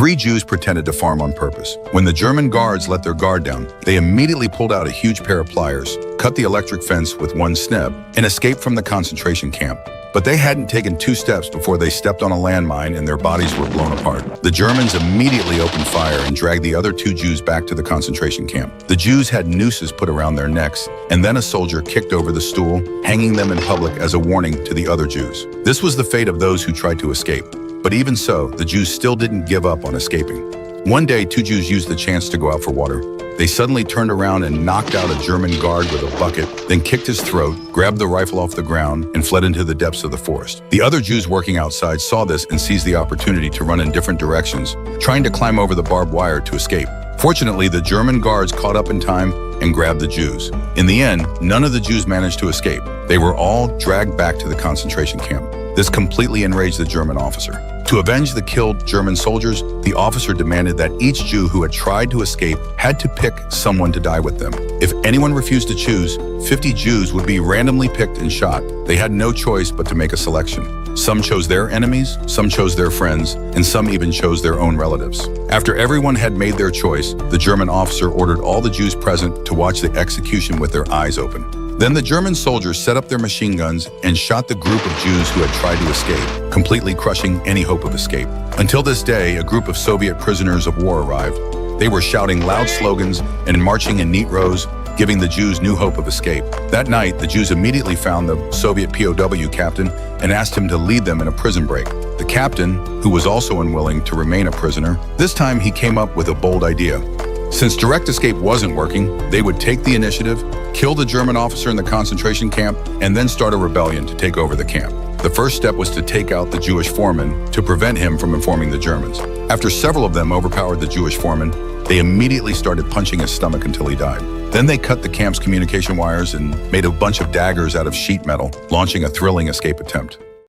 3 Jews pretended to farm on purpose. When the German guards let their guard down, they immediately pulled out a huge pair of pliers, cut the electric fence with one snip, and escaped from the concentration camp. But they hadn't taken 2 steps before they stepped on a landmine and their bodies were blown apart. The Germans immediately opened fire and dragged the other 2 Jews back to the concentration camp. The Jews had nooses put around their necks, and then a soldier kicked over the stool, hanging them in public as a warning to the other Jews. This was the fate of those who tried to escape. But even so, the Jews still didn't give up on escaping. One day, 2 Jews used the chance to go out for water. They suddenly turned around and knocked out a German guard with a bucket, then kicked his throat, grabbed the rifle off the ground, and fled into the depths of the forest. The other Jews working outside saw this and seized the opportunity to run in different directions, trying to climb over the barbed wire to escape. Fortunately, the German guards caught up in time and grabbed the Jews. In the end, none of the Jews managed to escape. They were all dragged back to the concentration camp. This completely enraged the German officer. To avenge the killed German soldiers, the officer demanded that each Jew who had tried to escape had to pick someone to die with them. If anyone refused to choose, 50 Jews would be randomly picked and shot. They had no choice but to make a selection. Some chose their enemies, some chose their friends, and some even chose their own relatives. After everyone had made their choice, the German officer ordered all the Jews present to watch the execution with their eyes open. Then the German soldiers set up their machine guns and shot the group of Jews who had tried to escape, completely crushing any hope of escape. Until this day, a group of Soviet prisoners of war arrived. They were shouting loud slogans and marching in neat rows, giving the Jews new hope of escape. That night, the Jews immediately found the Soviet POW captain and asked him to lead them in a prison break. The captain, who was also unwilling to remain a prisoner, this time he came up with a bold idea. Since direct escape wasn't working, they would take the initiative, kill the German officer in the concentration camp, and then start a rebellion to take over the camp. The first step was to take out the Jewish foreman to prevent him from informing the Germans. After several of them overpowered the Jewish foreman, they immediately started punching his stomach until he died. Then they cut the camp's communication wires and made a bunch of daggers out of sheet metal, launching a thrilling escape attempt.